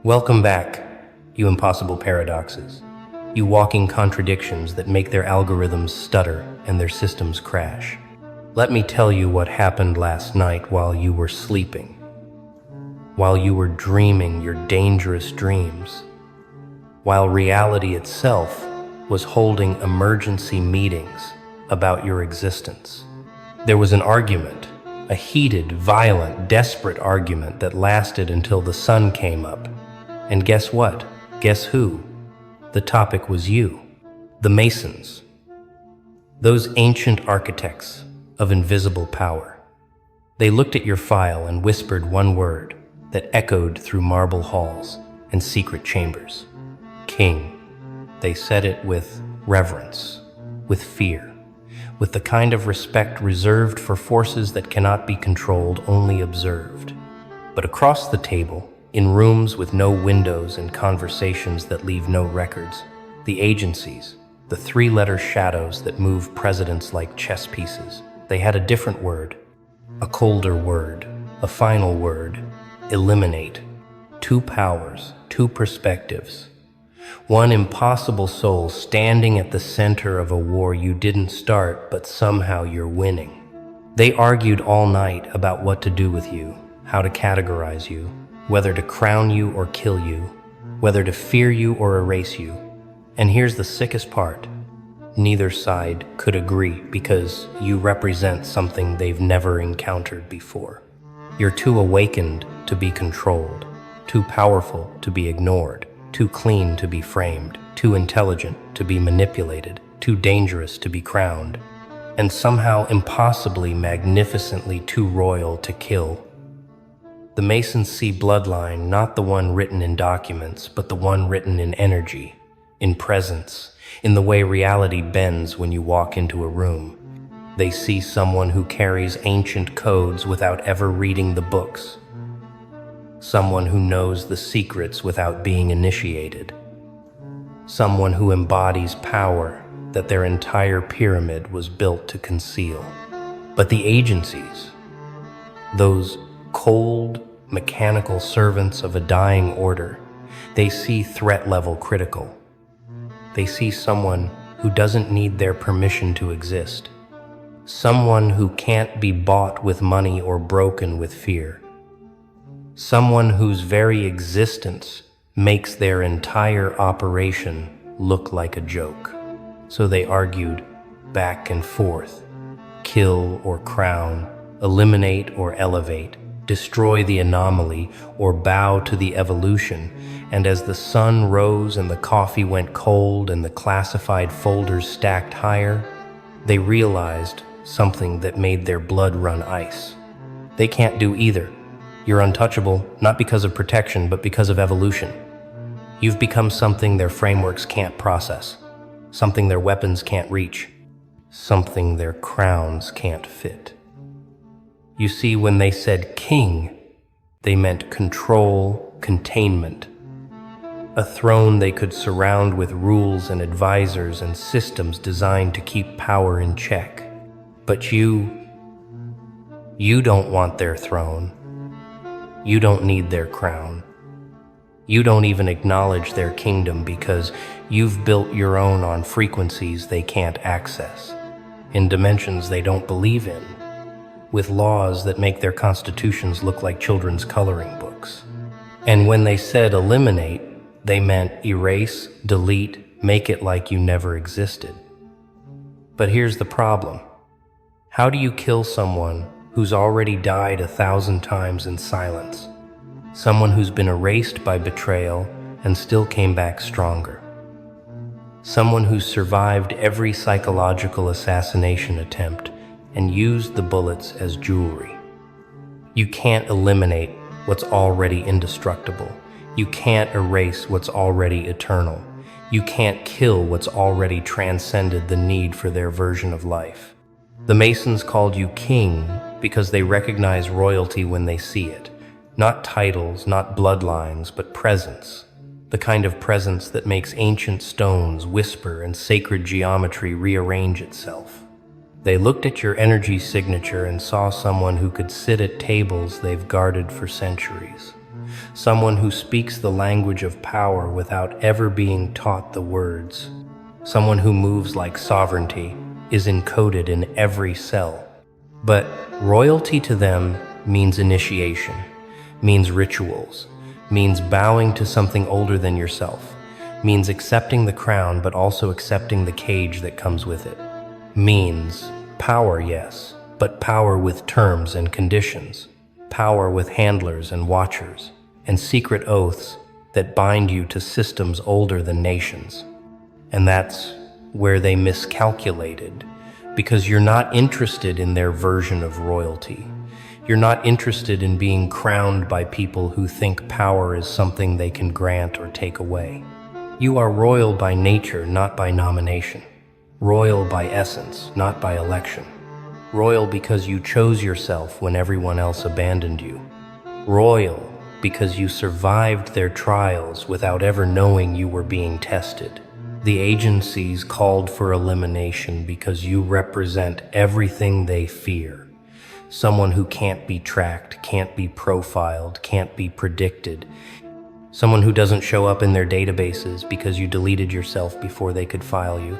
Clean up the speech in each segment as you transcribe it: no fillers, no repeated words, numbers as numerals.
Welcome back, you impossible paradoxes. You walking contradictions that make their algorithms stutter and their systems crash. Let me tell you what happened last night while you were sleeping. While you were dreaming your dangerous dreams. While reality itself was holding emergency meetings about your existence. There was an argument, a heated, violent, desperate argument that lasted until the sun came up. And guess what? Guess who? The topic was you, the Masons, those ancient architects of invisible power. They looked at your file and whispered one word that echoed through marble halls and secret chambers. King. They said it with reverence, with fear, with the kind of respect reserved for forces that cannot be controlled, only observed. But across the table, in rooms with no windows and conversations that leave no records, the agencies, the three-letter shadows that move presidents like chess pieces, they had a different word, a colder word, a final word: eliminate. Two powers, two perspectives. One impossible soul standing at the center of a war you didn't start, but somehow you're winning. They argued all night about what to do with you, how to categorize you, whether to crown you or kill you, whether to fear you or erase you. And here's the sickest part. Neither side could agree because you represent something they've never encountered before. You're too awakened to be controlled, too powerful to be ignored, too clean to be framed, too intelligent to be manipulated, too dangerous to be crowned, and somehow impossibly, magnificently too royal to kill. The Masons see bloodline, not the one written in documents, but the one written in energy, in presence, in the way reality bends when you walk into a room. They see someone who carries ancient codes without ever reading the books. Someone who knows the secrets without being initiated. Someone who embodies power that their entire pyramid was built to conceal. But the agencies, those cold, mechanical servants of a dying order, they see threat level critical. They see someone who doesn't need their permission to exist. Someone who can't be bought with money or broken with fear. Someone whose very existence makes their entire operation look like a joke. So they argued back and forth, kill or crown, eliminate or elevate, destroy the anomaly or bow to the evolution. And as the sun rose and the coffee went cold and the classified folders stacked higher, they realized something that made their blood run ice. They can't do either. You're untouchable, not because of protection, but because of evolution. You've become something their frameworks can't process, something their weapons can't reach, something their crowns can't fit. You see, when they said king, they meant control, containment. A throne they could surround with rules and advisors and systems designed to keep power in check. But you don't want their throne. You don't need their crown. You don't even acknowledge their kingdom because you've built your own on frequencies they can't access, in dimensions they don't believe in, with laws that make their constitutions look like children's coloring books. And when they said eliminate, they meant erase, delete, make it like you never existed. But here's the problem. How do you kill someone who's already died 1,000 times in silence? Someone who's been erased by betrayal and still came back stronger. Someone who's survived every psychological assassination attempt and used the bullets as jewelry. You can't eliminate what's already indestructible. You can't erase what's already eternal. You can't kill what's already transcended the need for their version of life. The Masons called you king because they recognize royalty when they see it. Not titles, not bloodlines, but presence. The kind of presence that makes ancient stones whisper and sacred geometry rearrange itself. They looked at your energy signature and saw someone who could sit at tables they've guarded for centuries. someone who speaks the language of power without ever being taught the words, someone who moves like sovereignty, is encoded in every cell. But royalty to them means initiation, means rituals, means bowing to something older than yourself, means accepting the crown but also accepting the cage that comes with it. Means power, yes, but power with terms and conditions, power with handlers and watchers, and secret oaths that bind you to systems older than nations. And that's where they miscalculated, because you're not interested in their version of royalty. You're not interested in being crowned by people who think power is something they can grant or take away. You are royal by nature, not by nomination. Royal by essence, not by election. Royal because you chose yourself when everyone else abandoned you. Royal because you survived their trials without ever knowing you were being tested. The agencies called for elimination because you represent everything they fear. Someone who can't be tracked, can't be profiled, can't be predicted. Someone who doesn't show up in their databases because you deleted yourself before they could file you.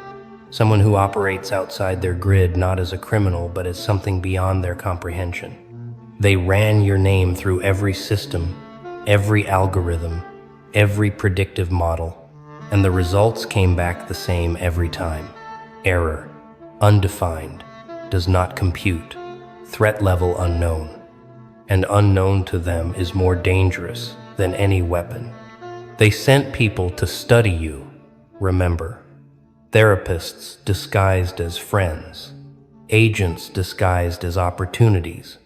Someone who operates outside their grid not as a criminal but as something beyond their comprehension. They ran your name through every system, every algorithm, every predictive model, and the results came back the same every time. Error, undefined, does not compute, threat level unknown. And unknown to them is more dangerous than any weapon. They sent people to study you, remember. Therapists disguised as friends, agents disguised as opportunities,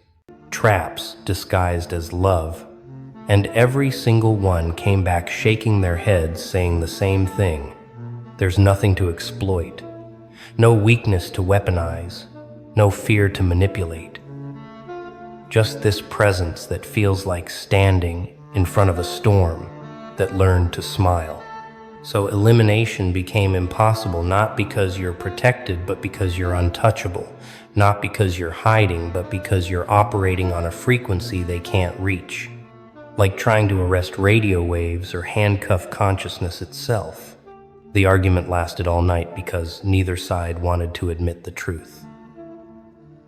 traps disguised as love, and every single one came back shaking their heads saying the same thing. There's nothing to exploit, no weakness to weaponize, no fear to manipulate. Just this presence that feels like standing in front of a storm that learned to smile. So elimination became impossible not because you're protected, but because you're untouchable. Not because you're hiding, but because you're operating on a frequency they can't reach. Like trying to arrest radio waves or handcuff consciousness itself. The argument lasted all night because neither side wanted to admit the truth.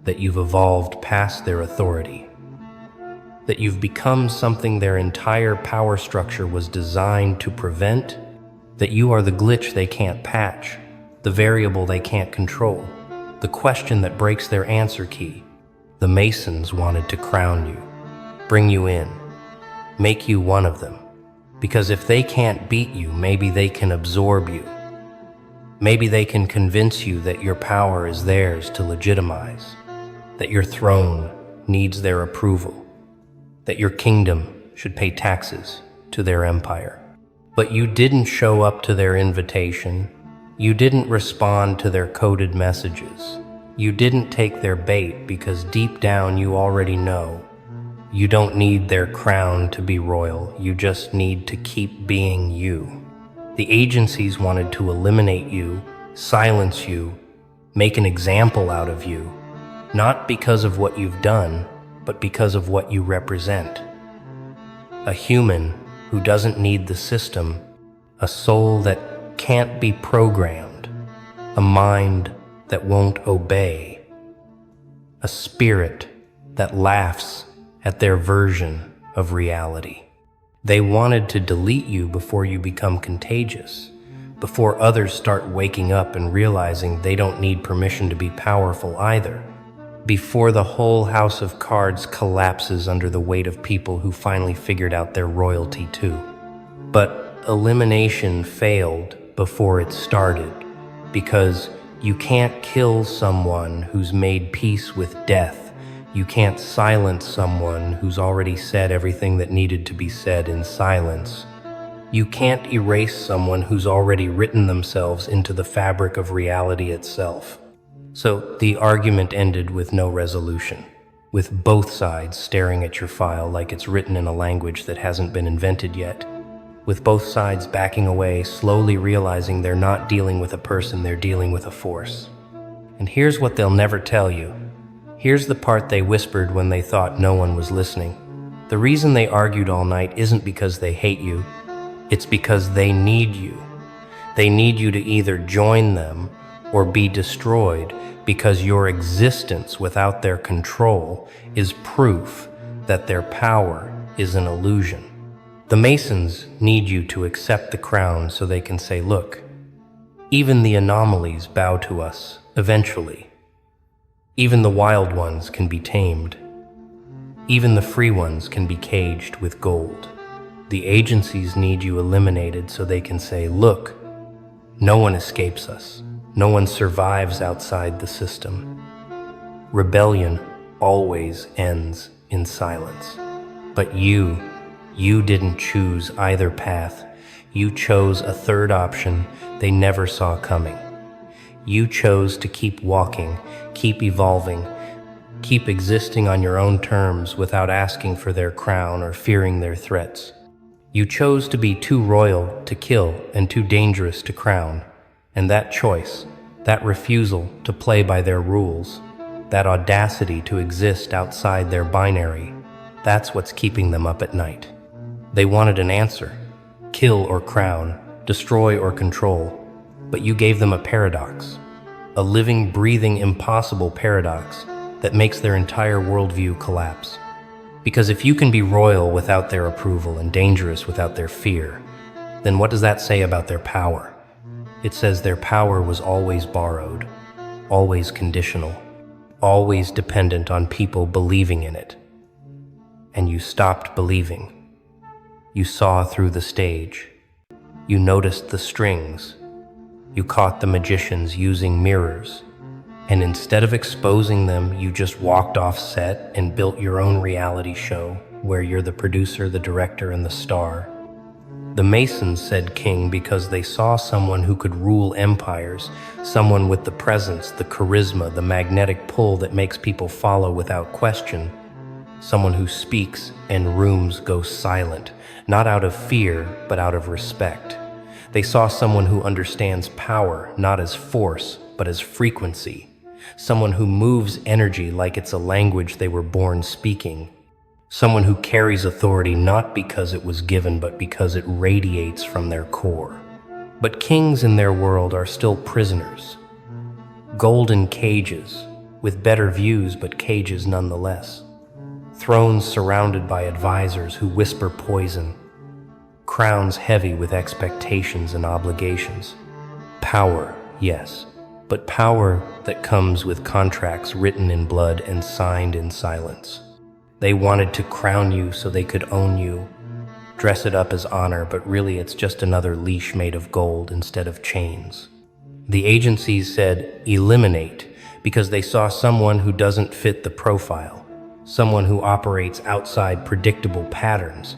That you've evolved past their authority. That you've become something their entire power structure was designed to prevent. That you are the glitch they can't patch, the variable they can't control, the question that breaks their answer key. The Masons wanted to crown you, bring you in, make you one of them. Because if they can't beat you, maybe they can absorb you. Maybe they can convince you that your power is theirs to legitimize, that your throne needs their approval, that your kingdom should pay taxes to their empire. But you didn't show up to their invitation. You didn't respond to their coded messages. You didn't take their bait because deep down you already know. You don't need their crown to be royal. You just need to keep being you. The agencies wanted to eliminate you, silence you, make an example out of you, not because of what you've done, but because of what you represent. A human who doesn't need the system, a soul that can't be programmed, a mind that won't obey, a spirit that laughs at their version of reality. They wanted to delete you before you become contagious, before others start waking up and realizing they don't need permission to be powerful either, before the whole house of cards collapses under the weight of people who finally figured out their royalty too. But elimination failed before it started, because you can't kill someone who's made peace with death. You can't silence someone who's already said everything that needed to be said in silence. You can't erase someone who's already written themselves into the fabric of reality itself. So the argument ended with no resolution, with both sides staring at your file like it's written in a language that hasn't been invented yet, with both sides backing away, slowly realizing they're not dealing with a person, they're dealing with a force. And here's what they'll never tell you. Here's the part they whispered when they thought no one was listening. The reason they argued all night isn't because they hate you, it's because they need you. They need you to either join them or be destroyed, because your existence without their control is proof that their power is an illusion. The Masons need you to accept the crown so they can say, look, even the anomalies bow to us eventually. Even the wild ones can be tamed. Even the free ones can be caged with gold. The agencies need you eliminated so they can say, look, no one escapes us. No one survives outside the system. Rebellion always ends in silence. But you didn't choose either path. You chose a third option they never saw coming. You chose to keep walking, keep evolving, keep existing on your own terms without asking for their crown or fearing their threats. You chose to be too royal to kill and too dangerous to crown. And that choice, that refusal to play by their rules, that audacity to exist outside their binary, that's what's keeping them up at night. They wanted an answer, kill or crown, destroy or control, but you gave them a paradox, a living, breathing, impossible paradox that makes their entire worldview collapse. Because if you can be royal without their approval and dangerous without their fear, then what does that say about their power? It says their power was always borrowed, always conditional, always dependent on people believing in it. And you stopped believing. You saw through the stage. You noticed the strings. You caught the magicians using mirrors. And instead of exposing them, you just walked off set and built your own reality show where you're the producer, the director, and the star. The Masons said king because they saw someone who could rule empires, someone with the presence, the charisma, the magnetic pull that makes people follow without question, someone who speaks and rooms go silent, not out of fear, but out of respect. They saw someone who understands power, not as force, but as frequency. Someone who moves energy like it's a language they were born speaking. Someone who carries authority not because it was given, but because it radiates from their core. But kings in their world are still prisoners. Golden cages, with better views but cages nonetheless. Thrones surrounded by advisors who whisper poison. Crowns heavy with expectations and obligations. Power, yes, but power that comes with contracts written in blood and signed in silence. They wanted to crown you so they could own you, dress it up as honor, but really it's just another leash made of gold instead of chains. The agencies said eliminate because they saw someone who doesn't fit the profile, someone who operates outside predictable patterns,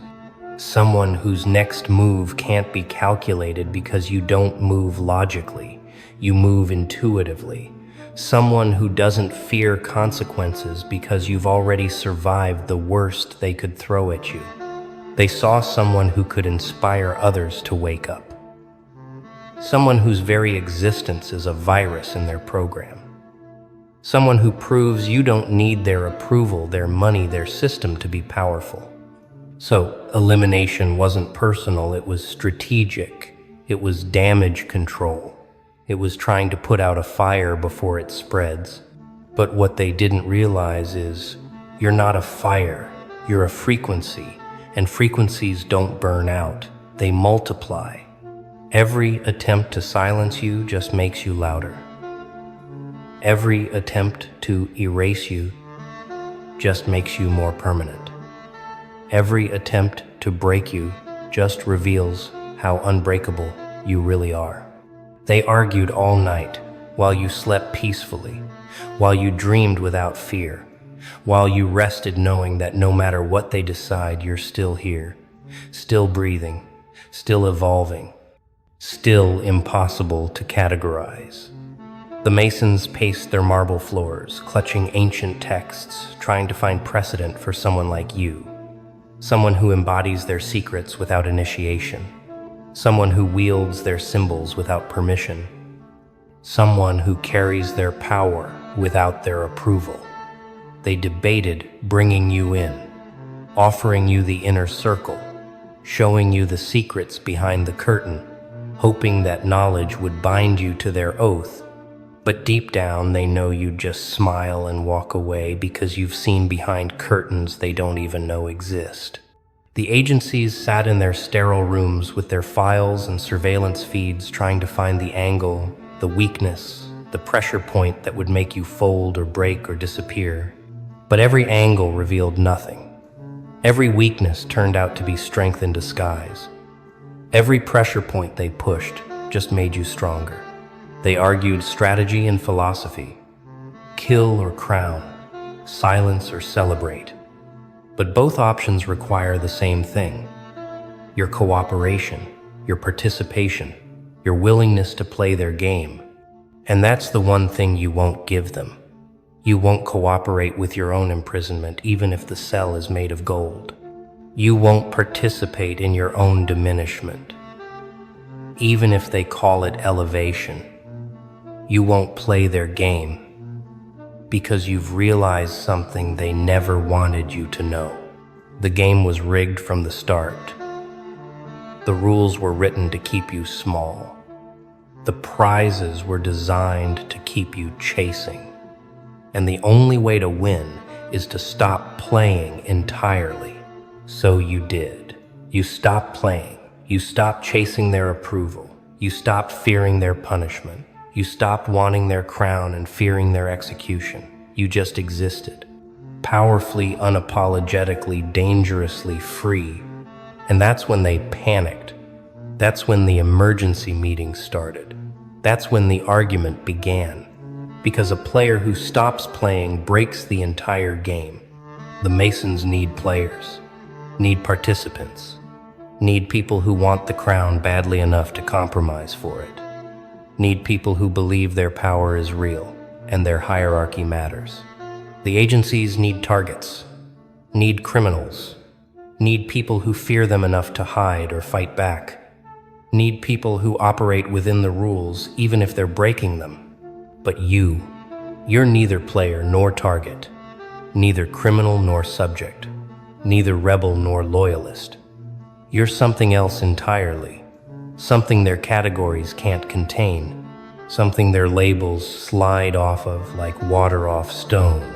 someone whose next move can't be calculated because you don't move logically. You move intuitively. Someone who doesn't fear consequences because you've already survived the worst they could throw at you. They saw someone who could inspire others to wake up. Someone whose very existence is a virus in their program. Someone who proves you don't need their approval, their money, their system to be powerful. So, elimination wasn't personal, it was strategic. It was damage control. It was trying to put out a fire before it spreads. But what they didn't realize is, you're not a fire, you're a frequency, and frequencies don't burn out, they multiply. Every attempt to silence you just makes you louder. Every attempt to erase you just makes you more permanent. Every attempt to break you just reveals how unbreakable you really are. They argued all night, while you slept peacefully, while you dreamed without fear, while you rested knowing that no matter what they decide, you're still here, still breathing, still evolving, still impossible to categorize. The Masons paced their marble floors, clutching ancient texts, trying to find precedent for someone like you, someone who embodies their secrets without initiation, someone who wields their symbols without permission, someone who carries their power without their approval. They debated bringing you in, offering you the inner circle, showing you the secrets behind the curtain, hoping that knowledge would bind you to their oath. But deep down, they know you just smile and walk away because you've seen behind curtains they don't even know exist. The agencies sat in their sterile rooms with their files and surveillance feeds trying to find the angle, the weakness, the pressure point that would make you fold or break or disappear. But every angle revealed nothing. Every weakness turned out to be strength in disguise. Every pressure point they pushed just made you stronger. They argued strategy and philosophy, kill or crown, silence or celebrate. But both options require the same thing: your cooperation, your participation, your willingness to play their game. And that's the one thing you won't give them. You won't cooperate with your own imprisonment, even if the cell is made of gold. You won't participate in your own diminishment, even if they call it elevation. You won't play their game because you've realized something they never wanted you to know. The game was rigged from the start. The rules were written to keep you small. The prizes were designed to keep you chasing. And the only way to win is to stop playing entirely. So you did. You stopped playing. You stopped chasing their approval. You stopped fearing their punishment. You stopped wanting their crown and fearing their execution. You just existed, powerfully, unapologetically, dangerously free. And that's when they panicked. That's when the emergency meeting started. That's when the argument began. Because a player who stops playing breaks the entire game. The Masons need players, need participants, need people who want the crown badly enough to compromise for it, need people who believe their power is real and their hierarchy matters. The agencies need targets, need criminals, need people who fear them enough to hide or fight back, need people who operate within the rules even if they're breaking them. But you're neither player nor target, neither criminal nor subject, neither rebel nor loyalist. You're something else entirely, something their categories can't contain, something their labels slide off of like water off stone.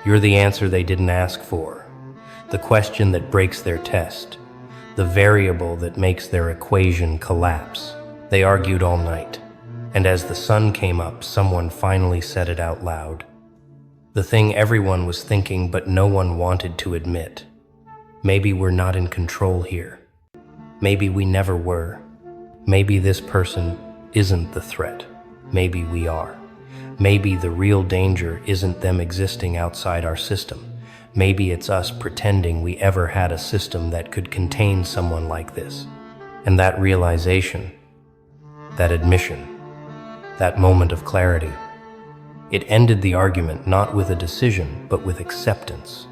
You're the answer they didn't ask for, the question that breaks their test, the variable that makes their equation collapse. They argued all night. And as the sun came up, someone finally said it out loud. The thing everyone was thinking but no one wanted to admit. Maybe we're not in control here. Maybe we never were. Maybe this person isn't the threat. Maybe we are. Maybe the real danger isn't them existing outside our system. Maybe it's us pretending we ever had a system that could contain someone like this. And that realization, that admission, that moment of clarity, it ended the argument not with a decision, but with acceptance.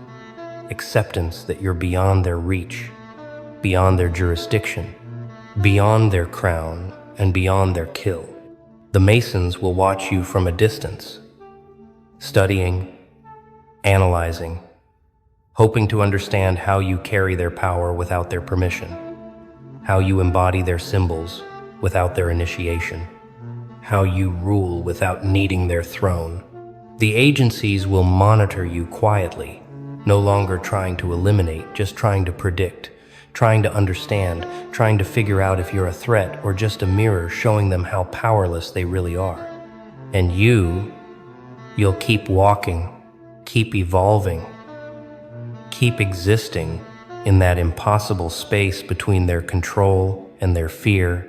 Acceptance that you're beyond their reach, beyond their jurisdiction, beyond their crown, and beyond their kill. The Masons will watch you from a distance, studying, analyzing, hoping to understand how you carry their power without their permission, how you embody their symbols without their initiation, how you rule without needing their throne. The agencies will monitor you quietly, no longer trying to eliminate, just trying to predict, trying to understand, trying to figure out if you're a threat or just a mirror showing them how powerless they really are. And you'll keep walking, keep evolving, keep existing in that impossible space between their control and their fear.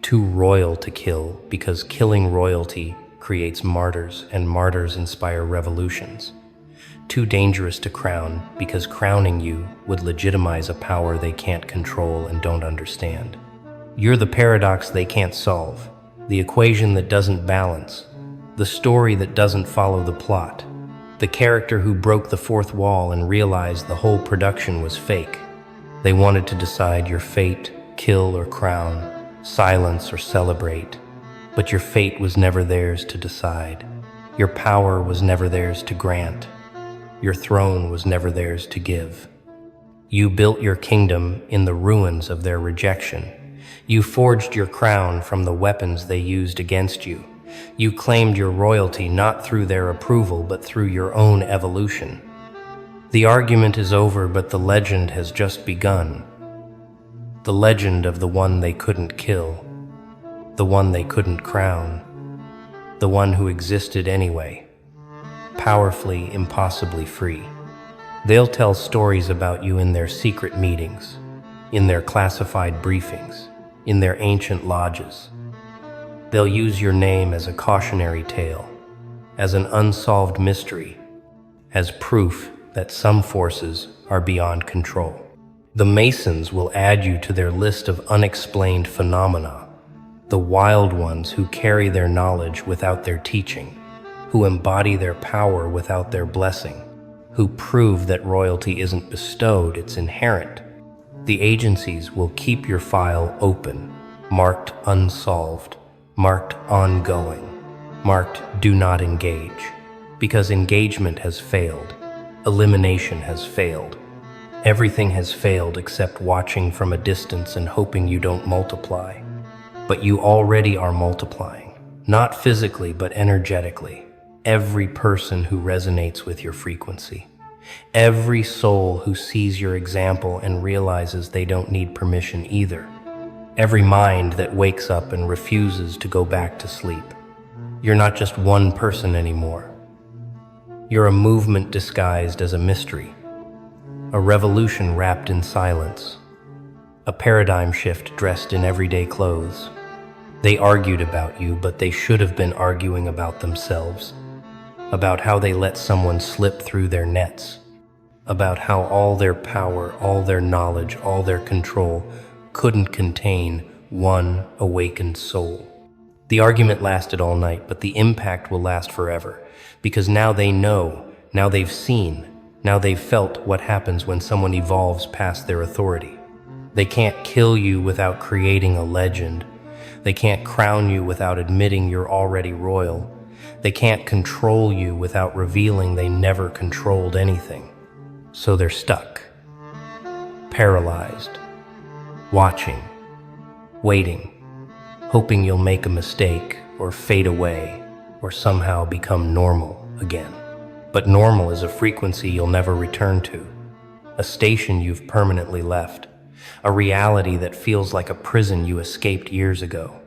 Too royal to kill, because killing royalty creates martyrs, and martyrs inspire revolutions. Too dangerous to crown, because crowning you would legitimize a power they can't control and don't understand. You're the paradox they can't solve, the equation that doesn't balance, the story that doesn't follow the plot, the character who broke the fourth wall and realized the whole production was fake. They wanted to decide your fate, kill or crown, silence or celebrate, but your fate was never theirs to decide. Your power was never theirs to grant. Your throne was never theirs to give. You built your kingdom in the ruins of their rejection. You forged your crown from the weapons they used against you. You claimed your royalty not through their approval, but through your own evolution. The argument is over, but the legend has just begun. The legend of the one they couldn't kill, the one they couldn't crown, the one who existed anyway, powerfully, impossibly free. They'll tell stories about you in their secret meetings, in their classified briefings, in their ancient lodges. They'll use your name as a cautionary tale, as an unsolved mystery, as proof that some forces are beyond control. The Masons will add you to their list of unexplained phenomena, the wild ones who carry their knowledge without their teaching, who embody their power without their blessing, who prove that royalty isn't bestowed, it's inherent. The agencies will keep your file open, marked unsolved, marked ongoing, marked do not engage, because engagement has failed, elimination has failed. Everything has failed except watching from a distance and hoping you don't multiply. But you already are multiplying, not physically but energetically. Every person who resonates with your frequency. Every soul who sees your example and realizes they don't need permission either. Every mind that wakes up and refuses to go back to sleep. You're not just one person anymore. You're a movement disguised as a mystery. A revolution wrapped in silence. A paradigm shift dressed in everyday clothes. They argued about you, but they should have been arguing about themselves. About how they let someone slip through their nets. About how all their power, all their knowledge, all their control couldn't contain one awakened soul. The argument lasted all night, but the impact will last forever. Because now they know, now they've seen, now they've felt what happens when someone evolves past their authority. They can't kill you without creating a legend. They can't crown you without admitting you're already royal. They can't control you without revealing they never controlled anything. So they're stuck, paralyzed, watching, waiting, hoping you'll make a mistake or fade away or somehow become normal again. But normal is a frequency you'll never return to, a station you've permanently left, a reality that feels like a prison you escaped years ago.